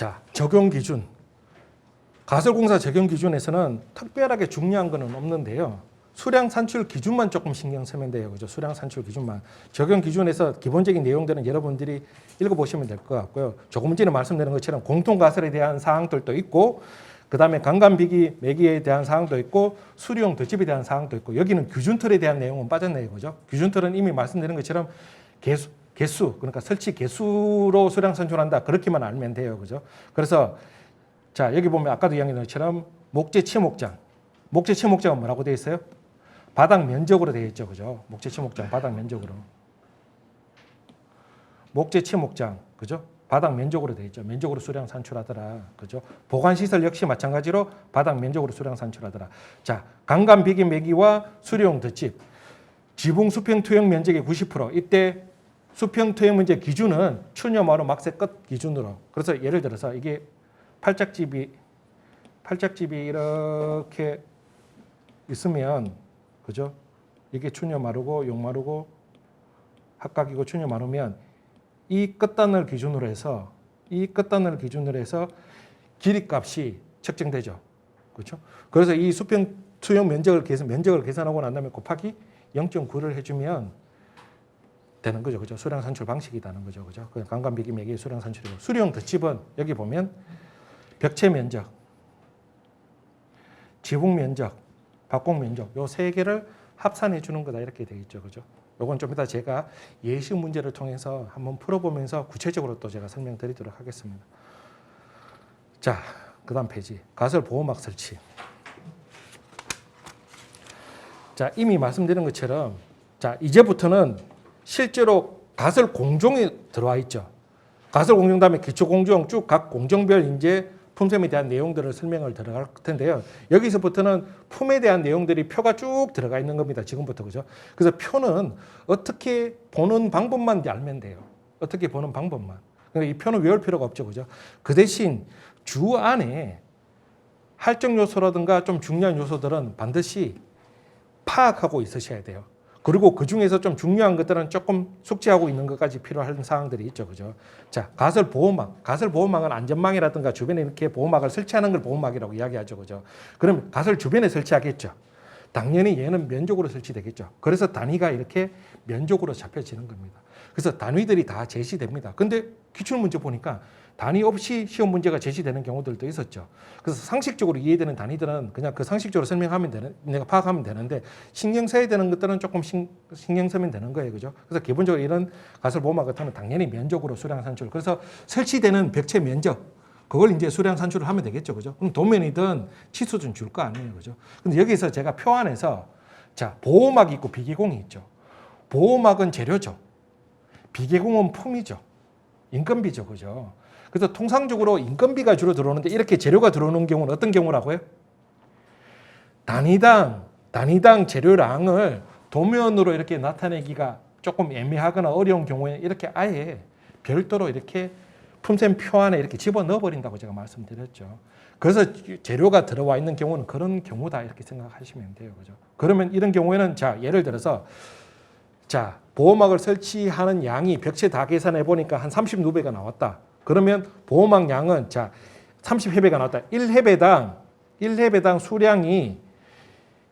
자, 적용 기준. 가설공사 적용 기준에서는 특별하게 중요한 거는 없는데요. 수량 산출 기준만 조금 신경 쓰면 돼요. 그죠? 수량 산출 기준만. 적용 기준에서 기본적인 내용들은 여러분들이 읽어보시면 될 것 같고요. 조금 전에 말씀드린 것처럼 공통가설에 대한 사항들도 있고, 그 다음에 강간비기, 매기에 대한 사항도 있고, 수리용 덧집에 대한 사항도 있고, 여기는 규준틀에 대한 내용은 빠졌네요. 그죠? 규준틀은 이미 말씀드린 것처럼 개수, 그러니까 설치 개수로 수량 산출한다. 그렇게만 알면 돼요. 그죠? 그래서 자, 여기 보면 아까도 이야기한 것처럼 목재 치목장. 목재 치목장은 뭐라고 되어 있어요? 바닥 면적으로 되어 있죠. 그죠? 목재 치목장, 바닥 면적으로. 목재 치목장, 그죠? 바닥 면적으로 되어 있죠. 면적으로 수량 산출하더라. 그죠? 보관시설 역시 마찬가지로 바닥 면적으로 수량 산출하더라. 자, 강간 비기 매기와 수리용 덧집. 지붕 수평 투영 면적의 90%. 이때 수평 투영 면적 기준은 추녀마루 막세 끝 기준으로. 그래서 예를 들어서 이게 팔짝집이 이렇게 있으면, 그죠? 이게 추녀마루고 용마루고 합각이고 추녀마루면 이 끝단을 기준으로 해서 길이값이 측정되죠. 그렇죠? 그래서 이 수평 투영 면적을 계산하고 난 다음에 곱하기 0.9를 해주면 되는 거죠. 그죠? 수량 산출 방식이라는 거죠. 그죠? 강간 비기 매기의 수량 산출이고, 수리용 덧집은 여기 보면 벽체 면적, 지붕 면적, 박공 면적 요 세 개를 합산해 주는 거다 이렇게 되어 있죠. 그죠? 요건 좀 이따 제가 예시 문제를 통해서 한번 풀어보면서 구체적으로 또 제가 설명드리도록 하겠습니다. 자, 그다음 페이지. 가설 보호막 설치. 자, 이미 말씀드린 것처럼 자, 이제부터는 실제로 가설 공종이 들어와 있죠. 가설 공종 다음에 기초 공종 쭉 각 공종별 이제 품셈에 대한 내용들을 설명을 들어갈 텐데요. 여기서부터는 품에 대한 내용들이 표가 쭉 들어가 있는 겁니다. 지금부터. 그죠? 그래서 표는 어떻게 보는 방법만 알면 돼요. 어떻게 보는 방법만. 그러니까 이 표는 외울 필요가 없죠. 그죠? 그 대신 주 안에 할적 요소라든가 좀 중요한 요소들은 반드시 파악하고 있으셔야 돼요. 그리고 그 중에서 좀 중요한 것들은 조금 숙지하고 있는 것까지 필요한 사항들이 있죠. 그죠? 자, 가설 보호막. 가설 보호막은 안전망이라든가 주변에 이렇게 보호막을 설치하는 걸 보호막이라고 이야기하죠. 그죠? 그럼 가설 주변에 설치하겠죠. 당연히 얘는 면적으로 설치되겠죠. 그래서 단위가 이렇게 면적으로 잡혀지는 겁니다. 그래서 단위들이 다 제시됩니다. 근데 기출문제 보니까 단위 없이 시험 문제가 제시되는 경우들도 있었죠. 그래서 상식적으로 이해되는 단위들은 그냥 그 상식적으로 설명하면 내가 파악하면 되는데 신경 써야 되는 것들은 조금 신경 쓰면 되는 거예요. 그죠? 그래서 기본적으로 이런 가설 보호막 같은 건 당연히 면적으로 수량 산출. 그래서 설치되는 벽체 면적, 그걸 이제 수량 산출을 하면 되겠죠. 그죠? 그럼 도면이든 치수든 줄 거 아니에요. 그죠? 근데 여기서 제가 표 안에서 자, 보호막이 있고 비계공이 있죠. 보호막은 재료죠. 비계공은 품이죠. 인건비죠. 그죠? 그래서 통상적으로 인건비가 주로 들어오는데 이렇게 재료가 들어오는 경우는 어떤 경우라고요? 단위당 재료량을 도면으로 이렇게 나타내기가 조금 애매하거나 어려운 경우에 이렇게 아예 별도로 이렇게 품셈표 안에 이렇게 집어넣어 버린다고 제가 말씀드렸죠. 그래서 재료가 들어와 있는 경우는 그런 경우다 이렇게 생각하시면 돼요. 그죠? 그러면 이런 경우에는 자, 예를 들어서 자, 보호막을 설치하는 양이 벽체 다 계산해 보니까 한 30누베가 나왔다. 그러면 보호막 양은 자 30회배가 나왔다. 1회배당 수량이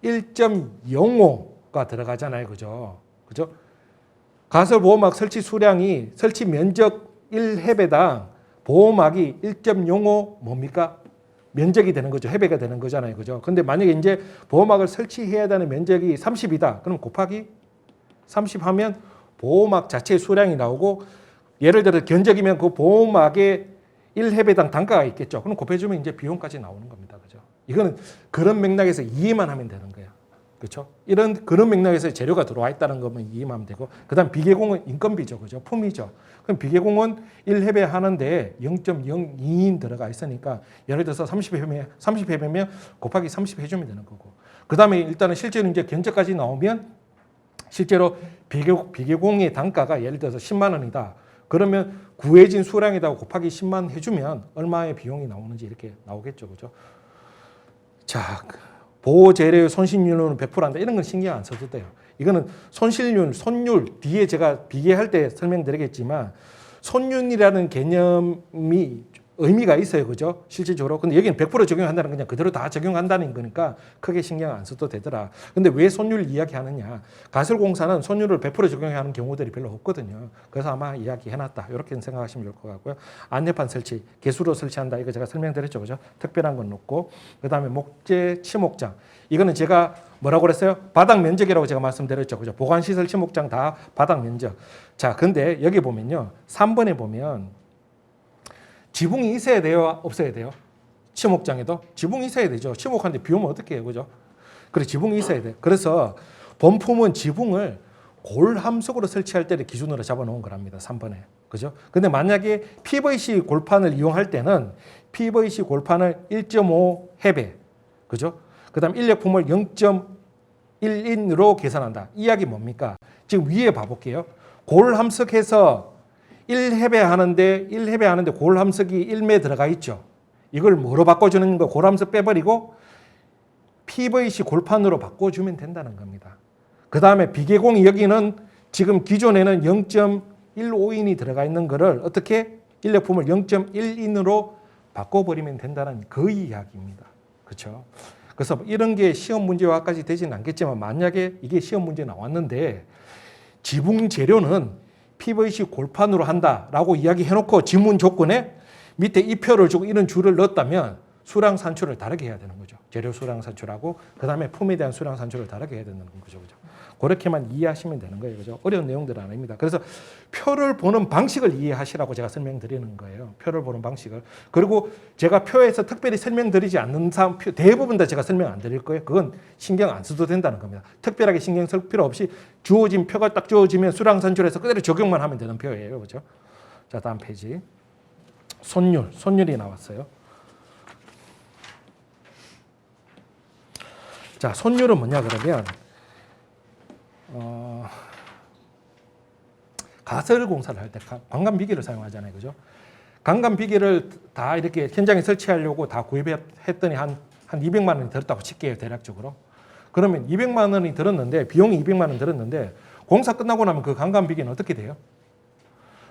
1.05가 들어가잖아요. 그죠? 그죠? 가설 보호막 설치 수량이 설치 면적 1회배당 보호막이 1.05 뭡니까? 면적이 되는 거죠. 회배가 되는 거잖아요. 그죠? 근데 만약에 이제 보호막을 설치해야 되는 면적이 30이다. 그럼 곱하기 30 하면 보호막 자체 수량이 나오고 예를 들어 견적이면 그 보호막의 1회배당 단가가 있겠죠. 그럼 곱해주면 이제 비용까지 나오는 겁니다. 그죠? 이거는 그런 맥락에서 이해만 하면 되는 거예요. 그렇죠? 그런 맥락에서 재료가 들어와 있다는 것만 이해만 하면 되고, 그다음 비계공은 인건비죠. 그죠? 품이죠. 그럼 비계공은 1회배 하는데 0.02인 들어가 있으니까 예를 들어서 30회배면 곱하기 30 해주면 되는 거고. 그다음에 일단은 실제로 이제 견적까지 나오면 실제로 비계공의 단가가 예를 들어서 10만 원이다. 그러면 구해진 수량에다가 곱하기 10만 해주면 얼마의 비용이 나오는지 이렇게 나오겠죠. 그죠? 자, 보호재료의 손실률은 100%한다. 이런 건 신경 안 써도 돼요. 이거는 손율, 뒤에 제가 비계할 때 설명드리겠지만 손율이라는 개념이 의미가 있어요. 그죠? 실질적으로. 근데 여기는 100% 적용한다는 건 그냥 그대로 다 적용한다는 거니까 크게 신경 안 써도 되더라. 근데 왜 손율 이야기하느냐. 가설공사는 손율을 100% 적용하는 경우들이 별로 없거든요. 그래서 아마 이야기해놨다. 이렇게 생각하시면 좋을 것 같고요. 안내판 설치, 개수로 설치한다. 이거 제가 설명드렸죠. 그죠? 특별한 건 없고. 그 다음에 목재 치목장. 이거는 제가 뭐라고 그랬어요? 바닥 면적이라고 제가 말씀드렸죠. 그죠? 보관시설 치목장 다 바닥 면적. 자, 근데 여기 보면요. 3번에 보면 지붕이 있어야 돼요? 없어야 돼요? 치목장에도? 지붕이 있어야 되죠. 치목하는데 비 오면 어떻게 해요? 그죠? 그래, 지붕이 있어야 돼. 그래서 본품은 지붕을 골함석으로 설치할 때를 기준으로 잡아놓은 거랍니다. 3번에. 그죠? 근데 만약에 PVC 골판을 이용할 때는 PVC 골판을 1.5 해배. 그죠? 그 다음 인력품을 0.1인으로 계산한다. 이 이야기 뭡니까? 지금 위에 봐볼게요. 골함석해서 1해배 하는데 골함석이 1매 들어가 있죠. 이걸 뭐로 바꿔주는 거? 골함석 빼버리고 PVC 골판으로 바꿔주면 된다는 겁니다. 그 다음에 비계공이 여기는 지금 기존에는 0.15인이 들어가 있는 거를 어떻게 인력품을 0.1인으로 바꿔버리면 된다는 그 이야기입니다. 그렇죠? 그래서 이런 게 시험 문제와까지 되지는 않겠지만 만약에 이게 시험 문제 나왔는데 지붕 재료는 PVC 골판으로 한다라고 이야기해놓고 지문 조건에 밑에 입표를 주고 이런 줄을 넣었다면 수량 산출을 다르게 해야 되는 거죠. 재료 수량 산출하고 그 다음에 품에 대한 수량 산출을 다르게 해야 되는 거죠. 그죠? 그렇게만 이해하시면 되는 거예요. 그죠? 어려운 내용들은 아닙니다. 그래서 표를 보는 방식을 이해하시라고 제가 설명드리는 거예요. 표를 보는 방식을. 그리고 제가 표에서 특별히 설명드리지 않는 사람 대부분 다 제가 설명 안 드릴 거예요. 그건 신경 안 써도 된다는 겁니다. 특별하게 신경 쓸 필요 없이 주어진 표가 딱 주어지면 수량 산출해서 그대로 적용만 하면 되는 표예요. 그죠? 자, 다음 페이지. 손율이 나왔어요. 자, 손율은 뭐냐 그러면 가설 공사를 할 때 관광비계를 사용하잖아요. 그죠? 관광비계를 다 이렇게 현장에 설치하려고 다 구입했더니 한 200만 원이 들었다고 칠게요. 대략적으로. 그러면 200만 원이 들었는데 비용이 200만 원 들었는데 공사 끝나고 나면 그 관광비계는 어떻게 돼요?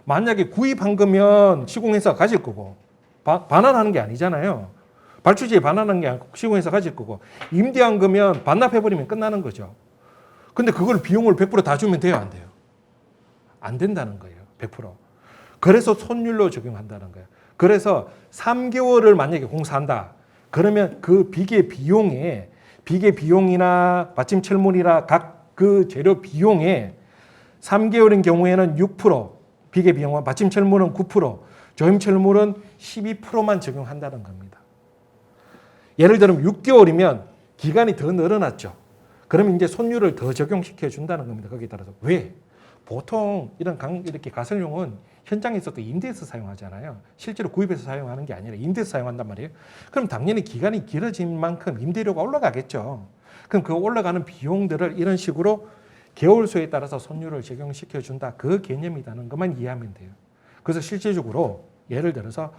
만약에 구입한 거면 시공회사가 가질 거고 반환하는 게 아니잖아요. 발주지에 반환하는 게 아니고 시공회사 가질 거고 임대한 거면 반납해버리면 끝나는 거죠. 근데 그걸 비용을 100% 다 주면 돼요? 안 돼요? 안 된다는 거예요. 100%. 그래서 손율로 적용한다는 거예요. 그래서 3개월을 만약에 공사한다. 그러면 그 비계 비용이나 받침 철물이나 각 그 재료 비용에 3개월인 경우에는 6%, 비계 비용과 받침 철물은 9%, 조임 철물은 12%만 적용한다는 겁니다. 예를 들면 6개월이면 기간이 더 늘어났죠. 그러면 이제 손율을 더 적용시켜 준다는 겁니다. 거기에 따라서. 왜? 보통 이렇게 가설용은 현장에서도 임대해서 사용하잖아요. 실제로 구입해서 사용하는 게 아니라 임대해서 사용한단 말이에요. 그럼 당연히 기간이 길어진 만큼 임대료가 올라가겠죠. 그럼 그 올라가는 비용들을 이런 식으로 개월수에 따라서 손율을 적용시켜 준다. 그 개념이라는 것만 이해하면 돼요. 그래서 실질적으로 예를 들어서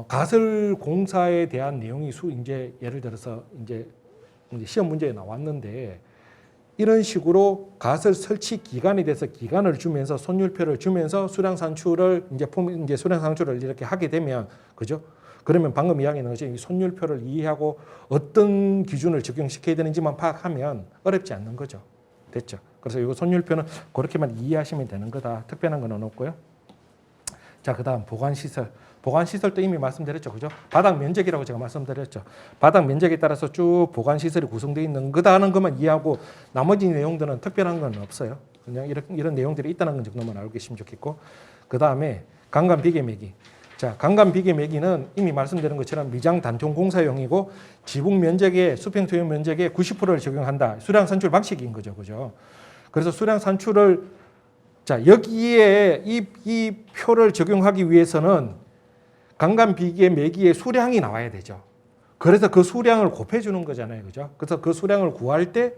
가설 공사에 대한 내용이 이제 예를 들어서 이제 시험 문제에 나왔는데 이런 식으로 가설 설치 기간에 대해서 기간을 주면서 손율표를 주면서 수량 산출을 이제 수량 산출을 이렇게 하게 되면 그죠? 그러면 방금 이야기한 것이 손율표를 이해하고 어떤 기준을 적용시켜야 되는지만 파악하면 어렵지 않는 거죠. 됐죠? 그래서 이 손율표는 그렇게만 이해하시면 되는 거다. 특별한 건 없고요. 자, 그다음 보관시설. 보관시설도 이미 말씀드렸죠. 그죠? 바닥 면적이라고 제가 말씀드렸죠. 바닥 면적에 따라서 쭉 보관시설이 구성되어 있는 거다는 것만 이해하고 나머지 내용들은 특별한 건 없어요. 그냥 이런 내용들이 있다는 건 정도만 알고 계시면 좋겠고 그 다음에 강간 비계 매기. 자, 강간 비계 매기는 이미 말씀드린 것처럼 미장 단총 공사용이고 지붕 면적의 수평 토양 면적의 90%를 적용한다. 수량 산출 방식인 거죠. 그죠? 그래서 수량 산출을 자, 여기에 이 표를 적용하기 위해서는 강간 비계 매기의 수량이 나와야 되죠. 그래서 그 수량을 곱해주는 거잖아요. 그죠? 그래서 그 수량을 구할 때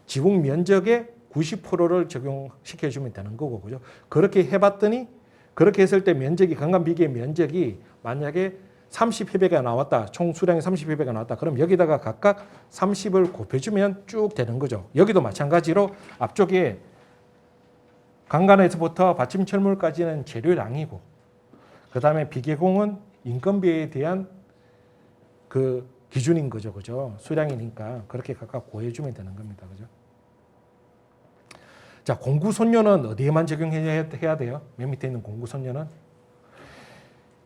지붕 면적의 90%를 적용시켜주면 되는 거고, 그죠? 그렇게 해봤더니, 그렇게 했을 때 면적이, 강간 비계 면적이 만약에 30회배가 나왔다. 총 수량이 30회배가 나왔다. 그럼 여기다가 각각 30을 곱해주면 쭉 되는 거죠. 여기도 마찬가지로 앞쪽에 강간에서부터 받침 철물까지는 재료량이고, 그 다음에 비계공은 인건비에 대한 그 기준인 거죠. 그죠? 수량이니까 그렇게 각각 고해주면 되는 겁니다. 그죠? 자, 공구손료는 어디에만 적용해야 돼요? 맨 밑에 있는 공구손료는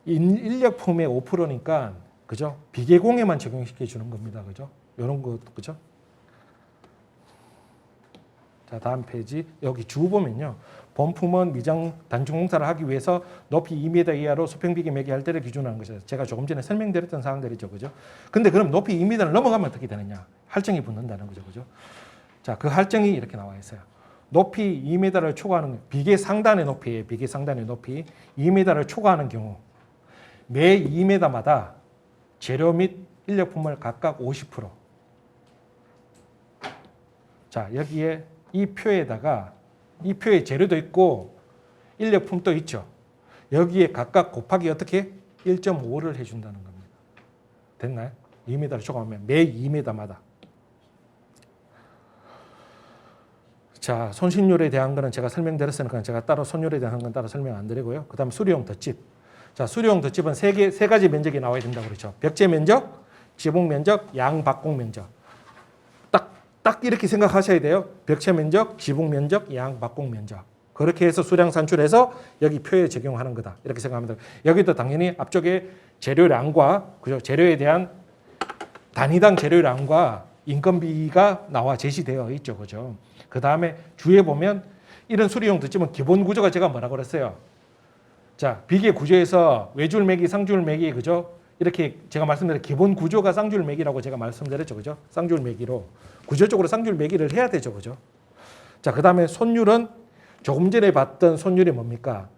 인력품의 5%니까 그죠? 비계공에만 적용시켜 주는 겁니다. 그죠? 이런 거 그죠? 자, 다음 페이지 여기 주 보면요. 본품은 미장 단층 공사를 하기 위해서 높이 2m 이하로 수평비계 매개할 때를 기준으로 하는 것이죠. 제가 조금 전에 설명드렸던 사항들이죠. 그죠? 근데 그럼 높이 2m를 넘어가면 어떻게 되느냐? 할증이 붙는다는 거죠. 그죠? 자, 그 할증이 이렇게 나와 있어요. 높이 2m를 초과하는 비계 상단의 높이에 비계 상단의 높이 2m를 초과하는 경우 매 2m마다 재료 및 인력품을 각각 50%. 자, 여기에 이 표에다가 이 표에 재료도 있고 인력품도 있죠. 여기에 각각 곱하기 어떻게 1.5를 해준다는 겁니다. 됐나요? 2m를 초과하면 매 2m마다. 자, 손실률에 대한 거는 제가 설명드렸으니까 제가 따로 손율에 대한 건 따로 설명 안 드리고요. 그 다음 수리용 덧집. 자, 수리용 덧집은 세 가지 면적이 나와야 된다고 그랬죠. 벽체 면적, 지붕 면적, 양박공 면적. 딱 이렇게 생각하셔야 돼요. 벽체 면적, 지붕 면적, 양박공 면적. 그렇게 해서 수량 산출해서 여기 표에 적용하는 거다. 이렇게 생각하면 돼요. 여기도 당연히 앞쪽에 재료량과 그죠? 재료에 대한 단위당 재료량과 인건비가 나와 제시되어 있죠. 그죠? 그 다음에 주에 보면 이런 수리용 덧집은 기본 구조가 제가 뭐라고 그랬어요? 자, 비계 구조에서 외줄 매기, 상줄 매기, 그죠? 이렇게 제가 말씀드린 기본 구조가 쌍줄 매기라고 제가 말씀드렸죠. 그죠? 쌍줄 매기로. 구조적으로 쌍줄 매기를 해야 되죠. 그죠? 자, 그 다음에 손율은 조금 전에 봤던 손율이 뭡니까?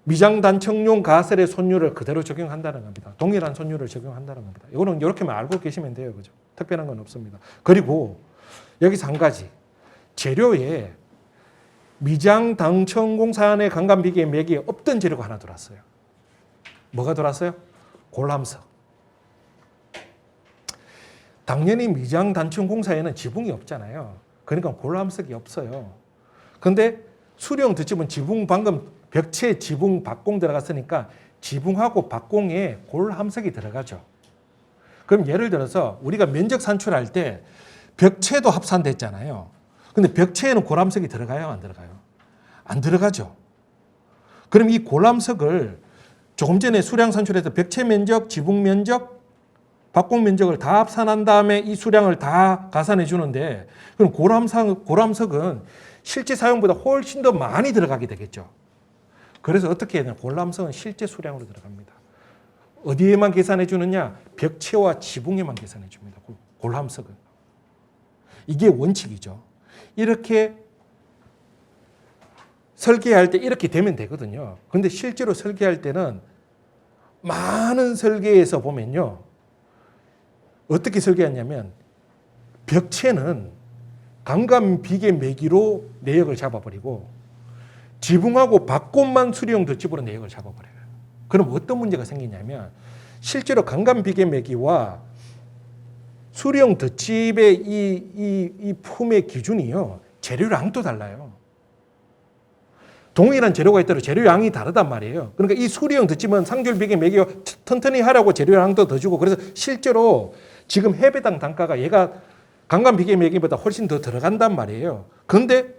미장 단청용 가설의 손율을 그대로 적용한다는 겁니다. 동일한 손율을 적용한다는 겁니다. 이거는 이렇게만 알고 계시면 돼요. 그죠? 특별한 건 없습니다. 그리고 여기서 한 가지. 재료에 미장 단청공사안의 강간비계 맥이 없던 재료가 하나 들어왔어요. 뭐가 들어왔어요? 골함석. 당연히 미장 단층공사에는 지붕이 없잖아요. 그러니까 골함석이 없어요. 근데 수리용 덧집은 지붕 방금 벽체 지붕 박공 들어갔으니까 지붕하고 박공에 골함석이 들어가죠. 그럼 예를 들어서 우리가 면적 산출할 때 벽체도 합산됐잖아요. 근데 벽체에는 골함석이 들어가요? 안 들어가요? 안 들어가죠. 그럼 이 골함석을 조금 전에 수량 산출해서 벽체 면적, 지붕 면적, 박공 면적을 다 합산한 다음에 이 수량을 다 가산해 주는데 그럼 골함석은 실제 사용보다 훨씬 더 많이 들어가게 되겠죠. 그래서 어떻게 해야 되나? 골함석은 실제 수량으로 들어갑니다. 어디에만 계산해 주느냐? 벽체와 지붕에만 계산해 줍니다. 골함석은. 이게 원칙이죠. 이렇게 설계할 때 이렇게 되면 되거든요. 근데 실제로 설계할 때는 많은 설계에서 보면요. 어떻게 설계했냐면 벽체는 강간 비계 매기로 내역을 잡아버리고 지붕하고 박공만 수리용 덧집으로 내역을 잡아버려요. 그럼 어떤 문제가 생기냐면 실제로 강간 비계 매기와 수리용 덧집의 이 품의 기준이요. 재료량도 달라요. 동일한 재료가 있더라도 재료량이 다르단 말이에요. 그러니까 이 수리용 덧집은 상줄 비계 매기와 튼튼히 하라고 재료량도 더 주고 그래서 실제로 지금 해배당 단가가 얘가 강간 비계 매기보다 훨씬 더 들어간단 말이에요. 그런데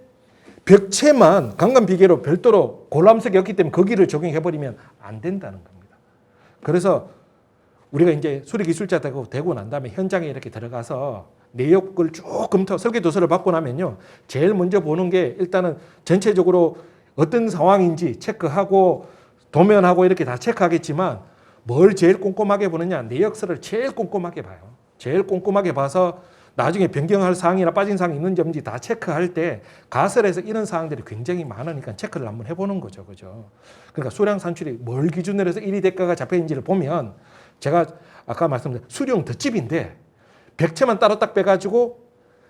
벽체만 강간 비계로 별도로 골함석이 없기 때문에 거기를 적용해버리면 안 된다는 겁니다. 그래서 우리가 이제 수리기술자 되고 난 다음에 현장에 이렇게 들어가서 내역을 쭉 설계 도서를 받고 나면요. 제일 먼저 보는 게 일단은 전체적으로 어떤 상황인지 체크하고 도면하고 이렇게 다 체크하겠지만 뭘 제일 꼼꼼하게 보느냐. 내역서를 제일 꼼꼼하게 봐요. 제일 꼼꼼하게 봐서 나중에 변경할 사항이나 빠진 사항이 있는지 없는지 다 체크할 때 가설에서 이런 사항들이 굉장히 많으니까 체크를 한번 해보는 거죠. 그죠? 그러니까 수량 산출이 뭘 기준으로 해서 1위 대가가 잡혀 있는지를 보면 제가 아까 말씀드린 수리용 덧집인데 벽체만 따로 딱 빼가지고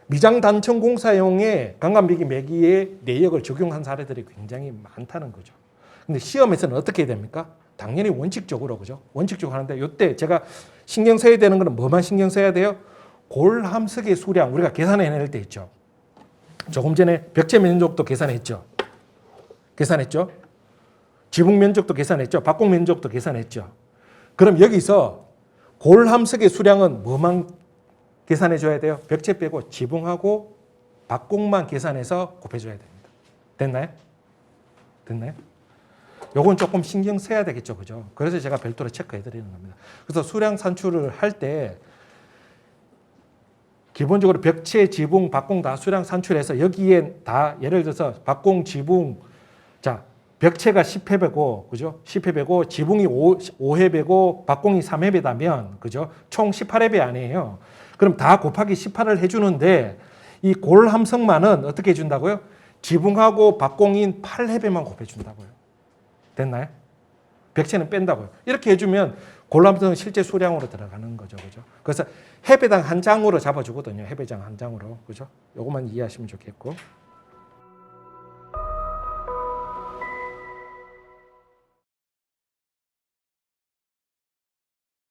미장 단청 공사용의 강간비계 매기의 내역을 적용한 사례들이 굉장히 많다는 거죠. 근데 시험에서는 어떻게 해야 됩니까? 당연히 원칙적으로 그죠? 원칙적으로 하는데 이때 제가 신경 써야 되는 거는 뭐만 신경 써야 돼요? 골함석의 수량 우리가 계산해낼 때 있죠. 조금 전에 벽체 면적도 계산했죠. 계산했죠. 지붕 면적도 계산했죠. 박공 면적도 계산했죠. 그럼 여기서 골함석의 수량은 뭐만 계산해 줘야 돼요? 벽체 빼고 지붕하고 박공만 계산해서 곱해 줘야 됩니다. 됐나요? 됐나요? 요건 조금 신경 써야 되겠죠. 그죠? 그래서 제가 별도로 체크해 드리는 겁니다. 그래서 수량 산출을 할 때 기본적으로 벽체, 지붕, 박공 다 수량 산출해서 여기에 다 예를 들어서 박공, 지붕, 자, 벽체가 10회배고, 그죠? 10회배고, 지붕이 5회배고, 박공이 3회배다면, 그죠? 총 18회배 아니에요. 그럼 다 곱하기 18을 해주는데, 이 골함석만은 어떻게 해준다고요? 지붕하고 박공인 8회배만 곱해준다고요. 됐나요? 벽체는 뺀다고요. 이렇게 해주면 골함석은 실제 수량으로 들어가는 거죠. 그죠? 그래서 해배당 한 장으로 잡아주거든요. 해배장 한 장으로. 그죠? 요것만 이해하시면 좋겠고.